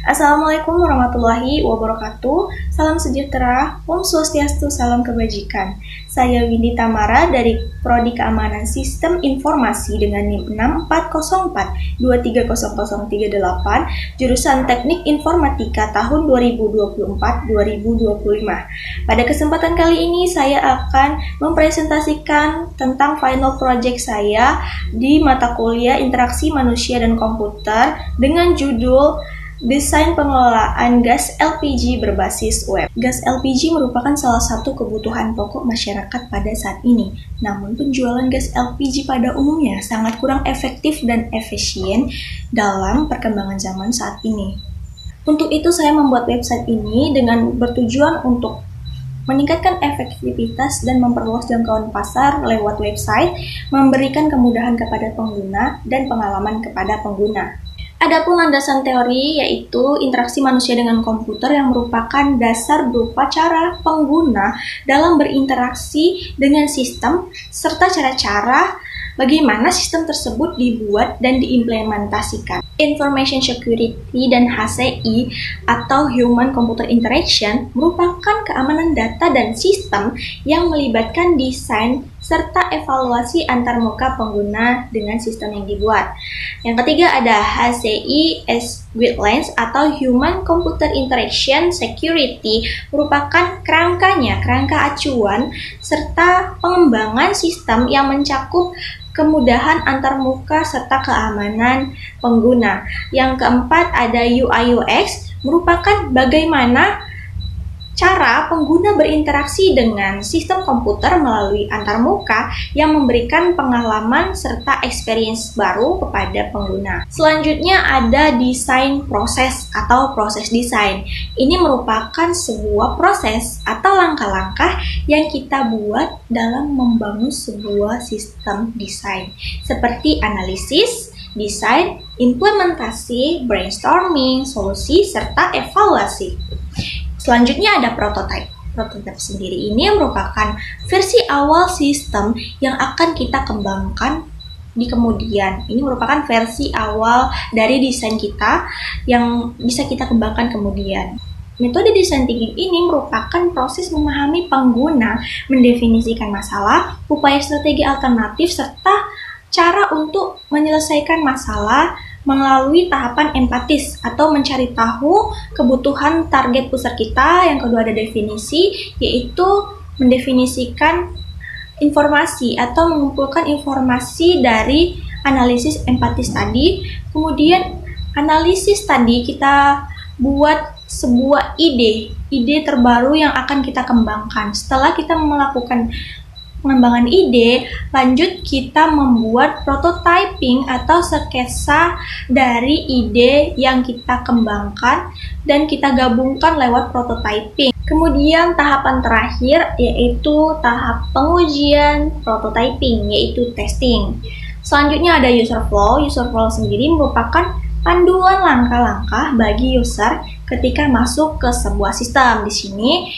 Assalamualaikum warahmatullahi wabarakatuh. Salam sejahtera, Om Swastiastu, salam kebajikan. Saya Windy Tamara dari Prodi Keamanan Sistem Informasi dengan NIM 6404230038, jurusan Teknik Informatika tahun 2024-2025. Pada kesempatan kali ini saya akan mempresentasikan tentang final project saya di mata kuliah Interaksi Manusia dan Komputer dengan judul Desain Pengelolaan Gas LPG Berbasis Web. Gas LPG merupakan salah satu kebutuhan pokok masyarakat pada saat ini. Namun penjualan gas LPG pada umumnya sangat kurang efektif dan efisien dalam perkembangan zaman saat ini. Untuk itu saya membuat website ini dengan bertujuan untuk meningkatkan efektivitas dan memperluas jangkauan pasar lewat website, memberikan kemudahan kepada pengguna dan pengalaman kepada pengguna. Adapun landasan teori yaitu interaksi manusia dengan komputer yang merupakan dasar berupa cara pengguna dalam berinteraksi dengan sistem serta cara-cara bagaimana sistem tersebut dibuat dan diimplementasikan. Information Security dan HCI atau Human Computer Interaction merupakan keamanan data dan sistem yang melibatkan desain serta evaluasi antarmuka pengguna dengan sistem yang dibuat. Yang ketiga ada HCI as Guidelines atau Human Computer Interaction Security, merupakan kerangka acuan serta pengembangan sistem yang mencakup kemudahan antarmuka serta keamanan pengguna. Yang keempat ada UI UX, merupakan bagaimana cara pengguna berinteraksi dengan sistem komputer melalui antarmuka yang memberikan pengalaman serta experience baru kepada pengguna. Selanjutnya ada desain proses atau proses desain. Ini merupakan sebuah proses atau langkah-langkah yang kita buat dalam membangun sebuah sistem desain, seperti analisis, desain, implementasi, brainstorming, solusi, serta evaluasi. Selanjutnya ada prototype. Prototype sendiri ini merupakan versi awal sistem yang akan kita kembangkan di kemudian. Ini merupakan versi awal dari desain kita yang bisa kita kembangkan kemudian. Metode design thinking ini merupakan proses memahami pengguna, mendefinisikan masalah, upaya strategi alternatif, serta cara untuk menyelesaikan masalah melalui tahapan empatis atau mencari tahu kebutuhan target user kita. Yang kedua ada definisi, yaitu mendefinisikan informasi atau mengumpulkan informasi dari analisis empatis tadi. Kemudian analisis tadi kita buat sebuah ide terbaru yang akan kita kembangkan. Setelah kita melakukan pengembangan ide, lanjut kita membuat prototyping atau sketsa dari ide yang kita kembangkan dan kita gabungkan lewat prototyping. Kemudian tahapan terakhir yaitu tahap pengujian prototyping, yaitu testing. Selanjutnya ada user flow. User flow sendiri merupakan panduan langkah-langkah bagi user ketika masuk ke sebuah sistem. Di sini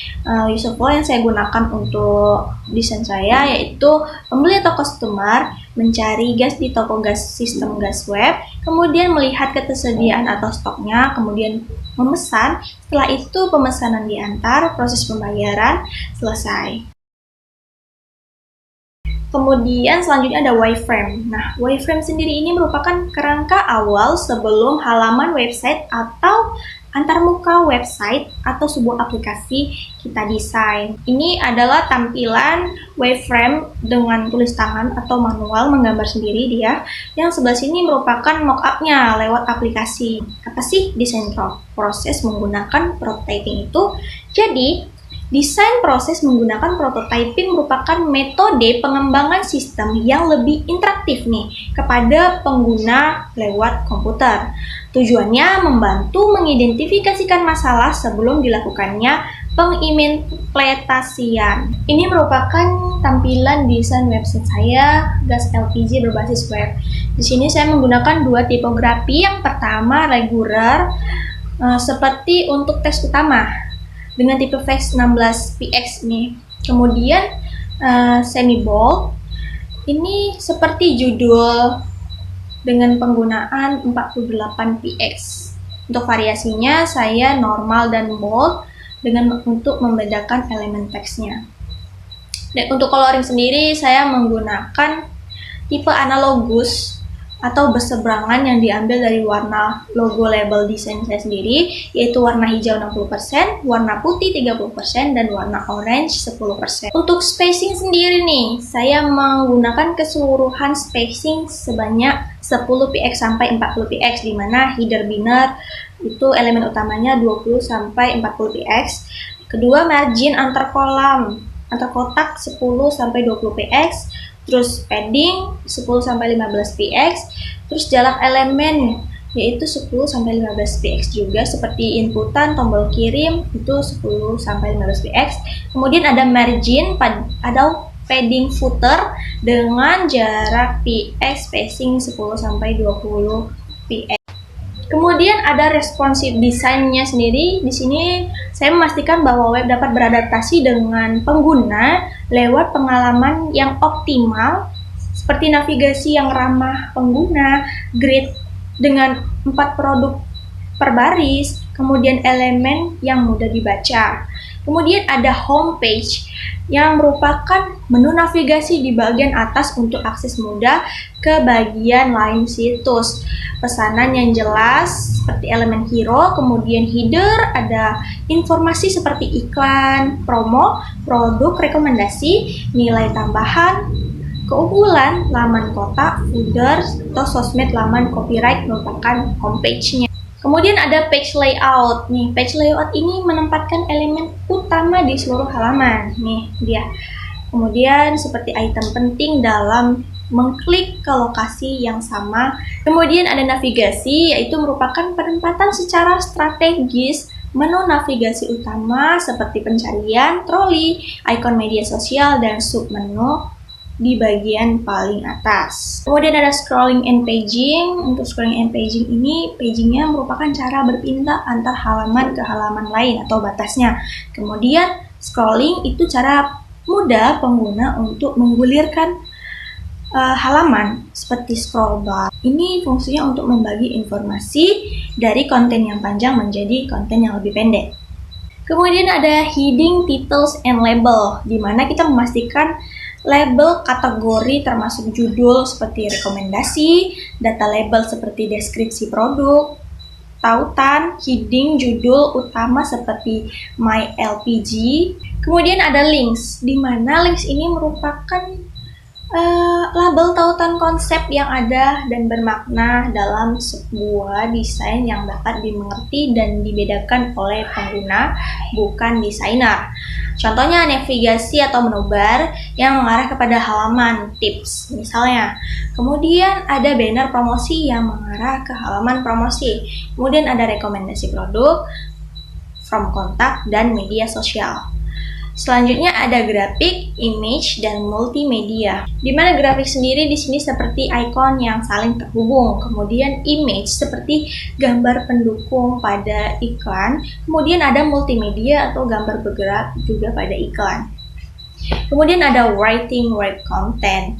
user flow yang saya gunakan untuk desain saya yaitu pembeli atau customer mencari gas di toko gas sistem gas web, kemudian melihat ketersediaan atau stoknya, kemudian memesan. Setelah itu pemesanan diantar, proses pembayaran selesai. Kemudian selanjutnya ada wireframe. Nah, wireframe sendiri ini merupakan kerangka awal sebelum halaman website atau antarmuka website atau sebuah aplikasi kita desain. Ini adalah tampilan wireframe dengan tulis tangan atau manual menggambar sendiri dia. Yang sebelah sini merupakan mock-up-nya lewat aplikasi. Apa sih desain proses menggunakan prototyping itu? Jadi, desain proses menggunakan prototyping merupakan metode pengembangan sistem yang lebih interaktif kepada pengguna lewat komputer. Tujuannya membantu mengidentifikasikan masalah sebelum dilakukannya pengimplementasian. Ini merupakan tampilan desain website saya, gas LPG berbasis web. Di sini saya menggunakan dua tipografi. Yang pertama regular, seperti untuk tes utama, dengan tipe fax 16px nih. Kemudian semi bold, ini seperti judul dengan penggunaan 48px. Untuk variasinya saya normal dan bold untuk membedakan elemen teksnya. Dan untuk coloring sendiri saya menggunakan tipe analogus atau berseberangan yang diambil dari warna logo label desain saya sendiri, yaitu warna hijau 60%, warna putih 30%, dan warna orange 10%. Untuk spacing sendiri nih, saya menggunakan keseluruhan spacing sebanyak 10 px sampai 40 px, di mana header binner itu elemen utamanya 20 sampai 40 px. Kedua, margin antar kolam, antar kotak 10 sampai 20 px. Terus padding 10 sampai 15 px, terus jarak elemen yaitu 10 sampai 15 px juga, seperti inputan tombol kirim itu 10 sampai 15 px. Kemudian ada margin ada padding footer dengan jarak px spacing 10 sampai 20 px. Kemudian ada responsive design-nya sendiri. Di sini saya memastikan bahwa web dapat beradaptasi dengan pengguna lewat pengalaman yang optimal, seperti navigasi yang ramah pengguna, grid dengan 4 produk per baris, kemudian elemen yang mudah dibaca. Kemudian ada homepage yang merupakan menu navigasi di bagian atas untuk akses mudah ke bagian lain situs. Pesanan yang jelas seperti elemen hero, kemudian header, ada informasi seperti iklan, promo, produk, rekomendasi, nilai tambahan, keunggulan, laman kotak, footer, atau sosmed laman copyright merupakan homepage-nya. Kemudian ada page layout. Nih, page layout ini menempatkan elemen utama di seluruh halaman. Nih, dia. Kemudian seperti item penting dalam mengklik ke lokasi yang sama. Kemudian ada navigasi, yaitu merupakan penempatan secara strategis menu navigasi utama seperti pencarian, troli, ikon media sosial, dan submenu di bagian paling atas. Kemudian ada scrolling and paging. Untuk scrolling and paging ini, pagingnya merupakan cara berpindah antar halaman ke halaman lain atau batasnya. Kemudian scrolling itu cara mudah pengguna untuk menggulirkan halaman seperti scroll bar. Ini fungsinya untuk membagi informasi dari konten yang panjang menjadi konten yang lebih pendek. Kemudian ada heading, titles, and label, di mana kita memastikan label kategori termasuk judul seperti rekomendasi, data label seperti deskripsi produk, tautan, heading, judul utama seperti My LPG. Kemudian ada links, di mana links ini merupakan label tautan konsep yang ada dan bermakna dalam sebuah desain yang dapat dimengerti dan dibedakan oleh pengguna, bukan desainer. Contohnya navigasi atau menu bar yang mengarah kepada halaman tips misalnya. Kemudian ada banner promosi yang mengarah ke halaman promosi. Kemudian ada rekomendasi produk, from kontak, dan media sosial. Selanjutnya ada grafik, image, dan multimedia. Di mana grafik sendiri di sini seperti ikon yang saling terhubung. Kemudian image seperti gambar pendukung pada iklan. Kemudian ada multimedia atau gambar bergerak juga pada iklan. Kemudian ada writing web content.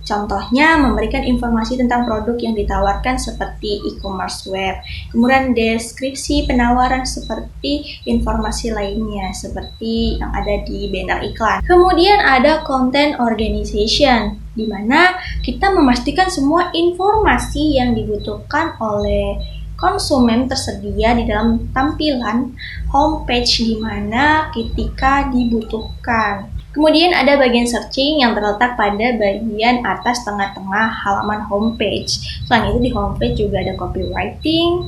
Contohnya memberikan informasi tentang produk yang ditawarkan seperti e-commerce web. Kemudian deskripsi penawaran seperti informasi lainnya seperti yang ada di banner iklan. Kemudian ada content organization, di mana kita memastikan semua informasi yang dibutuhkan oleh konsumen tersedia di dalam tampilan homepage di mana ketika dibutuhkan. Kemudian ada bagian searching yang terletak pada bagian atas tengah-tengah halaman homepage. Selain itu di homepage juga ada copywriting,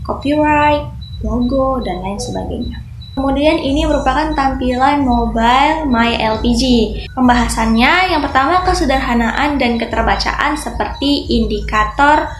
copyright, logo, dan lain sebagainya. Kemudian ini merupakan tampilan mobile My LPG. Pembahasannya yang pertama kesederhanaan dan keterbacaan seperti indikator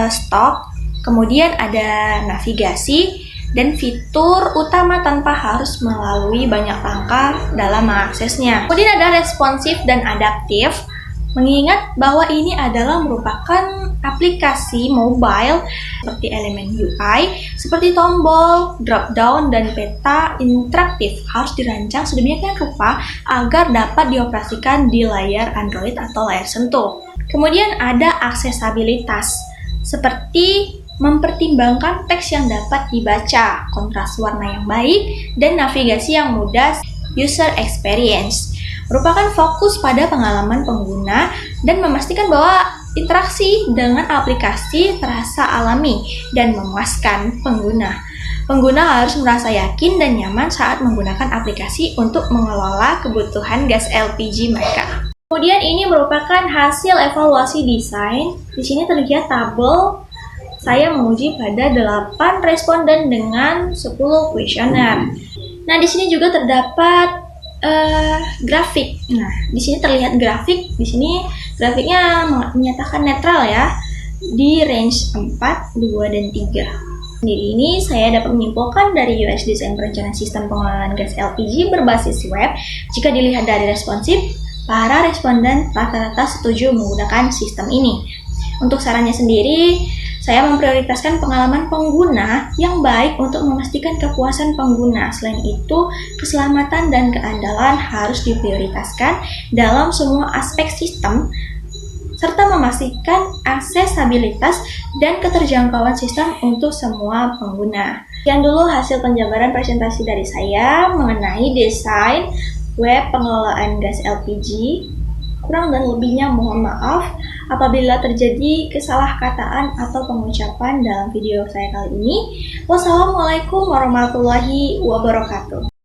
stok, kemudian ada navigasi, dan fitur utama tanpa harus melalui banyak langkah dalam mengaksesnya. Kemudian ada responsif dan adaptif, mengingat bahwa ini adalah merupakan aplikasi mobile seperti elemen UI, seperti tombol, drop down, dan peta interaktif harus dirancang sedemikian rupa agar dapat dioperasikan di layar Android atau layar sentuh. Kemudian ada aksesabilitas, seperti mempertimbangkan teks yang dapat dibaca, kontras warna yang baik, dan navigasi yang mudah, user experience. Merupakan fokus pada pengalaman pengguna dan memastikan bahwa interaksi dengan aplikasi terasa alami dan memuaskan pengguna. Pengguna harus merasa yakin dan nyaman saat menggunakan aplikasi untuk mengelola kebutuhan gas LPG mereka. Kemudian ini merupakan hasil evaluasi desain. Di sini terlihat tabel saya menguji pada 8 responden dengan 10 kuesioner. Nah, di sini juga terdapat grafik. Nah, di sini terlihat grafik. Di sini grafiknya menyatakan netral ya, di range 4, 2, dan 3. Di ini saya dapat menyimpulkan dari UX Design Perencanaan Sistem Pengelolaan Gas LPG berbasis web, jika dilihat dari responsif, para responden rata-rata setuju menggunakan sistem ini. Untuk sarannya sendiri, saya memprioritaskan pengalaman pengguna yang baik untuk memastikan kepuasan pengguna. Selain itu, keselamatan dan keandalan harus diprioritaskan dalam semua aspek sistem, serta memastikan aksesibilitas dan keterjangkauan sistem untuk semua pengguna. Sekian dulu hasil penjabaran presentasi dari saya mengenai desain web pengelolaan gas LPG. Kurang dan lebihnya mohon maaf apabila terjadi kesalahkataan atau pengucapan dalam video saya kali ini. Wassalamualaikum warahmatullahi wabarakatuh.